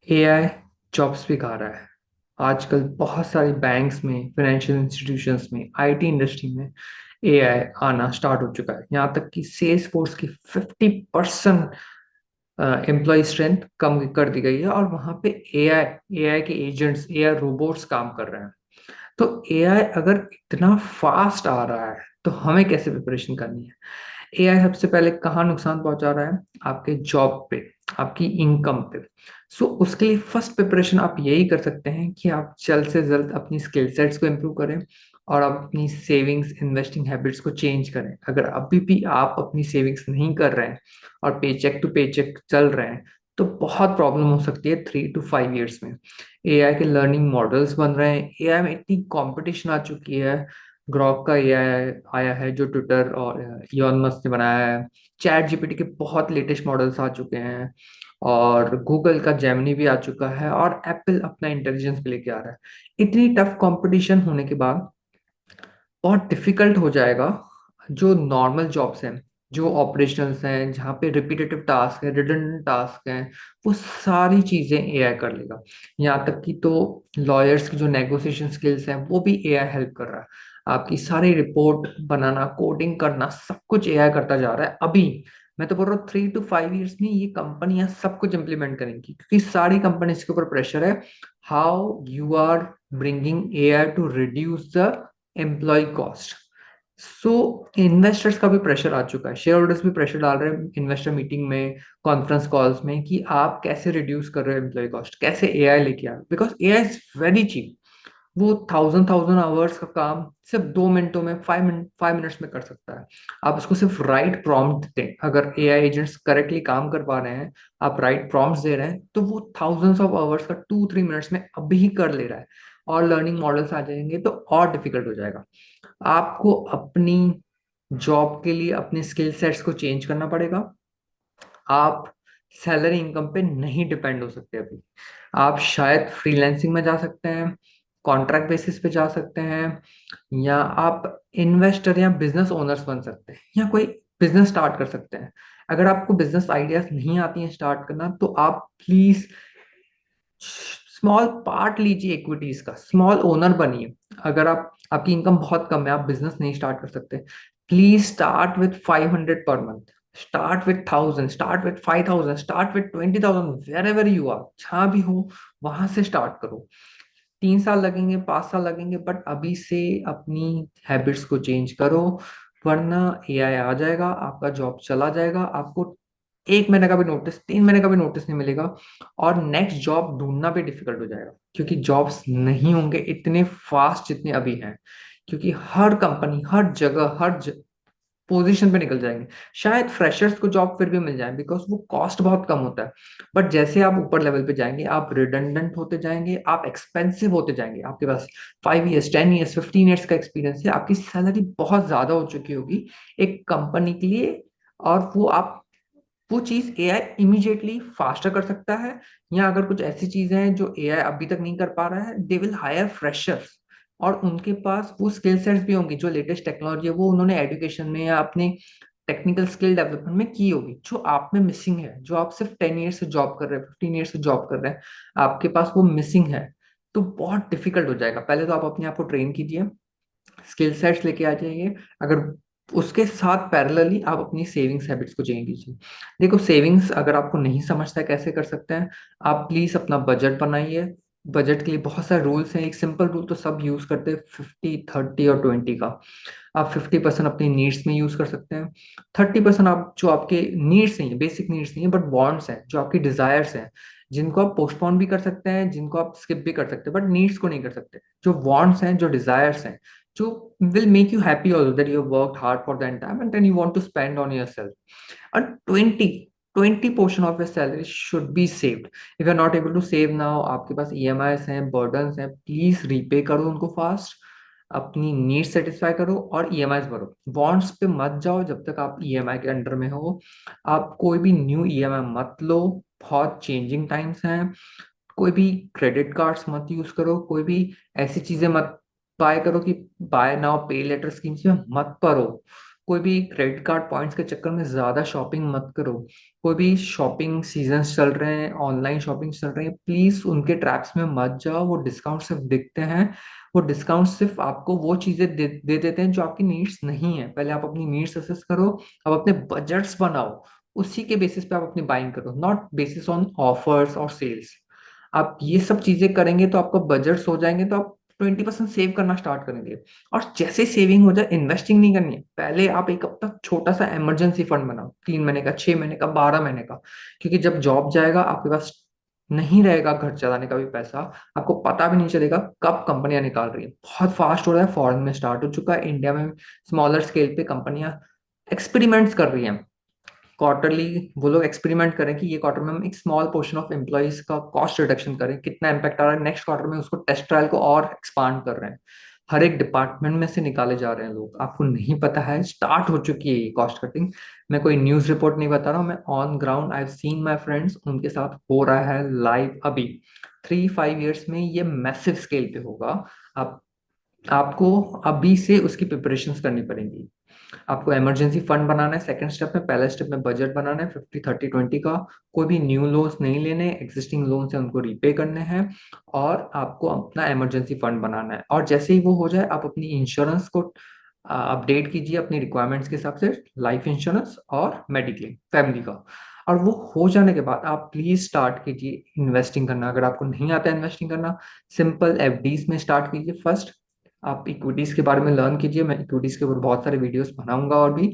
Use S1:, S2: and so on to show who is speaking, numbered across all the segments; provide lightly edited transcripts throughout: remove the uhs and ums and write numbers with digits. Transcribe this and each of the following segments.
S1: AI jobs भी खा रहा है। आजकल बहुत सारी बैंक्स में, फाइनेंशियल इंस्टीट्यूशंस में, आईटी इंडस्ट्री में एआई आना स्टार्ट हो चुका है। यहाँ तक कि सेल्स फोर्स की 50% एम्प्लॉय स्ट्रेंथ कम कर दी गई है और वहाँ पे एआई एआई के एजेंट्स, एआई रोबोट्स काम कर रहे हैं। तो एआई अगर इतना फास्ट आ रहा है तो हमें कैसे प्रिपरेशन करनी है? एआई सबसे पहले कहाँ नुकसान पहुंचा रहा है? आपके जॉब पे, आपकी इनकम पे। सो उसके लिए फर्स्ट प्रिपरेशन आप यही कर सकते हैं कि आप जल्द से जल्द अपनी स्किल सेट्स को इम्प्रूव करें और आप अपनी सेविंग्स, इन्वेस्टिंग हैबिट्स को चेंज करें। अगर अभी भी आप अपनी सेविंग्स नहीं कर रहे हैं और पेचेक टू पेचेक चल रहे हैं तो बहुत प्रॉब्लम हो सकती है 3 to 5 years में। एआई के लर्निंग मॉडल्स बन रहे हैं, एआई में इतनी कंपटीशन आ चुकी है। ग्रॉक का एआई आया है जो ट्विटर और इलॉन मस्क ने बनाया है। चैट जीपीटी के बहुत लेटेस्ट मॉडल्स आ चुके हैं और गूगल का जेमिनी भी आ चुका है और एप्पल अपना इंटेलिजेंस भी लेके आ रहा है। इतनी टफ कंपटीशन होने के बाद बहुत डिफिकल्ट हो जाएगा। जो नॉर्मल जॉब्स हैं, जो ऑपरेशनल्स हैं, जहाँ पे रिपीटेटिव टास्क है, रिडंडेंट टास्क हैं, वो सारी चीजें एआई कर लेगा। यहाँ तक कि तो लॉयर्स की जो नेगोशिएशन स्किल्स हैं वो भी एआई हेल्प कर रहा है। आपकी सारी रिपोर्ट बनाना, कोडिंग करना, सब कुछ एआई करता जा रहा है अभी। मैं तो बोल रहा हूँ 3 to 5 years में ये कंपनियां सब कुछ इंप्लीमेंट करेंगी क्योंकि सारी कंपनी के ऊपर प्रेशर है। How you are bringing AI to reduce the employ cost. So investors का भी प्रेशर आ चुका है, शेयर होल्डर्स भी प्रेशर डाल रहे हैं इन्वेस्टर मीटिंग में, कॉन्फ्रेंस कॉल्स में, कि आप कैसे रिड्यूस कर रहे हो एम्प्लॉय कॉस्ट, कैसे एआई लेके आ, because AI is very cheap. वो थाउजेंड थाउजेंड आवर्स का काम सिर्फ 2 मिनटों में, 5 मिनट्स में कर सकता है। आप उसको सिर्फ राइट प्रॉम्प्ट दें। अगर एआई एजेंट्स करेक्टली काम कर पा रहे हैं, आप राइट प्रॉम्प्ट्स दे रहे हैं, तो वो थाउजेंड्स ऑफ आवर्स का 2-3 मिनट्स में अभी ही कर ले रहा है। और लर्निंग मॉडल्स आ जाएंगे तो और डिफिकल्ट हो जाएगा। आपको अपनी जॉब के लिए अपने स्किल सेट्स को चेंज करना पड़ेगा। आप सैलरी इनकम पे नहीं डिपेंड हो सकते अभी। आप शायद फ्रीलैंसिंग में जा सकते हैं, कॉन्ट्रैक्ट बेसिस पे जा सकते हैं, या आप इन्वेस्टर या बिजनेस ओनर्स बन सकते हैं, या कोई बिजनेस स्टार्ट कर सकते हैं। अगर आपको बिजनेस आइडियाज नहीं आती हैं स्टार्ट करना तो आप प्लीज स्मॉल पार्ट लीजिए इक्विटीज का, स्मॉल ओनर बनिए। अगर आप, आपकी इनकम बहुत कम है, आप बिजनेस नहीं स्टार्ट कर सकते, प्लीज स्टार्ट विथ 500 पर month, start with 1000, start with 5000, start with 20,000, wherever you are, जहां भी हो वहां से स्टार्ट करो। 3 साल लगेंगे, 5 साल लगेंगे, बट अभी से अपनी हैबिट्स को चेंज करो, वरना एआई आ जाएगा, आपका जॉब चला जाएगा, आपको 1 महीने का भी नोटिस, 3 महीने का भी नोटिस नहीं मिलेगा और नेक्स्ट जॉब ढूंढना भी डिफिकल्ट हो जाएगा क्योंकि जॉब्स नहीं होंगे इतने फास्ट जितने अभी हैं। क्योंकि हर कंपनी, हर जगह, पोजीशन पे निकल जाएंगे। शायद फ्रेशर्स को जॉब फिर भी मिल जाए बिकॉज वो कॉस्ट बहुत कम होता है, बट जैसे आप ऊपर लेवल पे जाएंगे आप रिडंडेंट होते जाएंगे, आप एक्सपेंसिव होते जाएंगे। आपके पास 5 years, 10 years, 15 years का एक्सपीरियंस है, आपकी सैलरी बहुत ज्यादा हो चुकी होगी एक कंपनी के लिए। और वो चीज एआई इमीडिएटली फास्टर कर सकता है। या अगर कुछ ऐसी चीजें हैं जो एआई अभी तक नहीं कर पा रहा है, दे विल हायर फ्रेशर्स और उनके पास वो स्किल सेट्स भी होंगे, जो लेटेस्ट टेक्नोलॉजी है वो उन्होंने एजुकेशन में या अपने टेक्निकल स्किल डेवलपमेंट में की होगी, जो आप में मिसिंग है, जो आप सिर्फ 10 years से जॉब कर रहे हैं, 15 years से जॉब कर रहे हैं, आपके पास वो मिसिंग है। तो बहुत डिफिकल्ट हो जाएगा। पहले तो आप अपने आप को ट्रेन कीजिए, स्किल सेट्स लेके आ जाइए। अगर उसके साथ पैरेलली आप अपनी सेविंग्स हैबिट्स को चेंज कीजिए। देखो, सेविंग्स अगर आपको नहीं समझता है कैसे कर सकते हैं, आप प्लीज अपना बजट बनाइए। बजट के लिए बहुत सारे रूल्स हैं। एक सिंपल रूल तो सब यूज करते हैं, 50, 30 और 20 का। आप 50% अपनी नीड्स में यूज कर सकते हैं, 30% आप जो आपके नीड्स नहीं है, बेसिक नीड्स नहीं है, बट वांट्स हैं, जो आपकी डिजायर्स हैं, जिनको आप पोस्टपोन भी कर सकते हैं, जिनको आप स्किप भी कर सकते हैं, बट नीड्स को नहीं कर सकते। जो वांट्स हैं, जो डिजायर्स हैं, जो will make you happy also, that you have worked hard for that time and then you want to spend on yourself. And 20 portion of your salary should be saved. If you're not able to save now, आपके पास EMIs हैं, burdens हैं, please repay करो उनको fast. अपनी need satisfy करो और EMI भरो। Bonds पे मत जाओ जब तक आप ईएमआई के अंडर में हो। आप कोई भी न्यू ईएमआई मत लो, बहुत चेंजिंग टाइम्स हैं। कोई भी क्रेडिट कार्ड्स मत यूज करो, कोई भी ऐसी चीजें मत बाय करो कि बाय नाउ पे लेटर स्कीम्स में मत पड़ो। कोई भी क्रेडिट कार्ड पॉइंट्स के चक्कर में ज्यादा शॉपिंग मत करो। कोई भी शॉपिंग सीजन्स चल रहे हैं, ऑनलाइन शॉपिंग चल रही है, प्लीज उनके ट्रैप्स में मत जाओ। वो डिस्काउंट सिर्फ दिखते हैं, वो डिस्काउंट सिर्फ आपको वो चीजें दे देते हैं जो आपकी नीड्स नहीं है। पहले आप अपनी नीड्स असेस करो, अब अपने बजट्स बनाओ, उसी के बेसिस पे आप अपनी बाइंग करो, नॉट बेसिस ऑन ऑफर्स और सेल्स। आप ये सब चीजें करेंगे तो आपका बजट्स हो जाएंगे, तो आप 20% सेव करना स्टार्ट करेंगे। और जैसे सेविंग हो जाए, इन्वेस्टिंग नहीं करनी है, पहले आप एक अपना छोटा सा इमरजेंसी फंड बनाओ, 3 महीने का, 6 महीने का, 12 महीने का। क्योंकि जब जॉब जाएगा आपके पास नहीं रहेगा घर चलाने का भी पैसा, आपको पता भी नहीं चलेगा कब कंपनियां निकाल रही है। बहुत फास्ट हो रहा है, फॉरेन में स्टार्ट हो चुका है, इंडिया में स्मॉलर स्केल पे कंपनियां एक्सपेरिमेंट्स कर रही हैं। क्वार्टरली वो लोग एक्सपेरिमेंट करें कि ये क्वार्टर में हम एक स्मॉल पोर्शन ऑफ एम्प्लॉइज का कॉस्ट रिडक्शन करें, कितना इम्पैक्ट आ रहा है, नेक्स्ट क्वार्टर में उसको टेस्ट ट्रायल को और एक्सपांड कर रहे हैं। हर एक डिपार्टमेंट में से निकाले जा रहे हैं लोग, आपको नहीं पता है, स्टार्ट हो चुकी है ये कॉस्ट कटिंग। मैं कोई न्यूज रिपोर्ट नहीं बता रहा हूँ, मैं on ground I have seen my friends, उनके साथ हो रहा है लाइव अभी। 3-5 ईयर्स में ये मैसिव स्केल पे होगा। आप आपको अभी से उसकी प्रिपरेशंस करनी पड़ेंगी। आपको इमरजेंसी फंड बनाना है सेकंड स्टेप में, पहले स्टेप में बजट बनाना है 50-30-20 का। कोई भी न्यू लोन्स नहीं लेने, एग्जिस्टिंग लोन्स है उनको रीपे करने हैं। और आपको अपना इमरजेंसी फंड बनाना है, और जैसे ही वो हो जाए आप अपनी इंश्योरेंस को अपडेट कीजिए अपनी रिक्वायरमेंट्स के हिसाब से, लाइफ इंश्योरेंस और मेडिक्लेम फैमिली का। और वो हो जाने के बाद आप प्लीज स्टार्ट कीजिए इन्वेस्टिंग करना। अगर आपको नहीं आता इन्वेस्टिंग करना, सिंपल एफडीज में स्टार्ट कीजिए फर्स्ट। आप इक्विटीज के बारे में लर्न कीजिए, मैं इक्विटीज के ऊपर बहुत सारे वीडियोस बनाऊंगा और भी।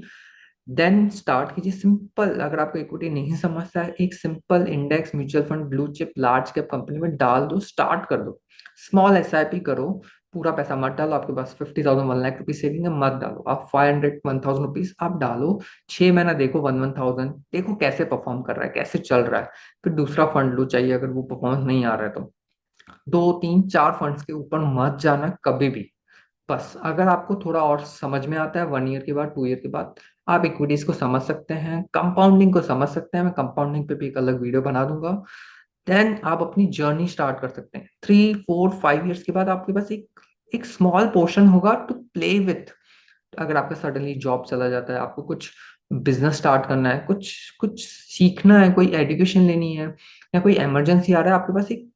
S1: देन स्टार्ट कीजिए सिंपल, अगर आपको इक्विटी नहीं समझता है, एक simple index mutual fund blue chip large cap company में डाल दो, स्टार्ट कर दो। स्मॉल एसआईपी करो, पूरा पैसा मत डालो। आपके पास 50,000 1 लाख रुपीज सेविंग है, मत डालो। आप 500 1,000 रुपीज आप डालो, 6 महीना देखो, 1,000 देखो कैसे परफॉर्म कर रहा है, कैसे चल रहा है। फिर दूसरा फंड लो चाहिए अगर वो परफॉर्मेंस नहीं आ रहा है तो। 2 3 4 फंड्स के ऊपर मत जाना कभी भी। बस अगर आपको थोड़ा और समझ में आता है 1 ईयर के बाद, 2 ईयर के बाद, आप इक्विटीज को समझ सकते हैं, कंपाउंडिंग को समझ सकते हैं। मैं कंपाउंडिंग पे भी एक अलग वीडियो बना दूंगा। देन आप अपनी जर्नी स्टार्ट कर सकते हैं। 3 4 5 ईयर्स के बाद आपके पास एक एक स्मॉल पोर्शन होगा टू प्ले विथ। अगर आपका सडनली जॉब चला जाता है, आपको कुछ बिजनेस स्टार्ट करना है, कुछ कुछ सीखना है, कोई एजुकेशन लेनी है, या कोई इमरजेंसी आ रहा है, आपके पास एक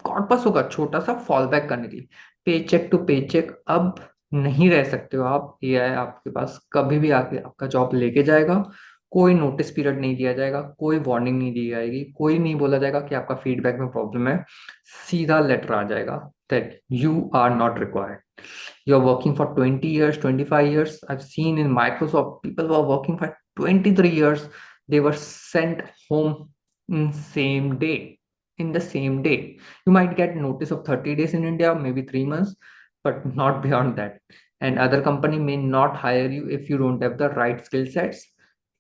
S1: कॉर्पस होगा छोटा सा फॉल बैक करने के लिए। पे चेक टू पे चेक अब नहीं रह सकते हो आप। एआई आपके पास कभी भी आके आपका जॉब लेके जाएगा। कोई नोटिस पीरियड नहीं दिया जाएगा, कोई वार्निंग नहीं दी जाएगी, कोई नहीं बोला जाएगा कि आपका फीडबैक में प्रॉब्लम है। सीधा लेटर आ जाएगा that you are not required. You're working for 20 years, 25 years. I've seen in Microsoft people were working for 23 years. They were sent home in same day. In the same day. You might get notice of 30 days in India, maybe 3 months, but not beyond that. And other company may not hire you if you don't have the right skill sets.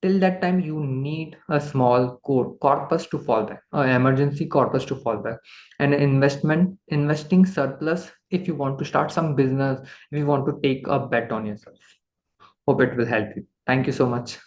S1: Till that time, you need a small core corpus to fall back, an emergency corpus to fall back, and investing surplus if you want to start some business, if you want to take a bet on yourself. Hope it will help you. Thank you so much.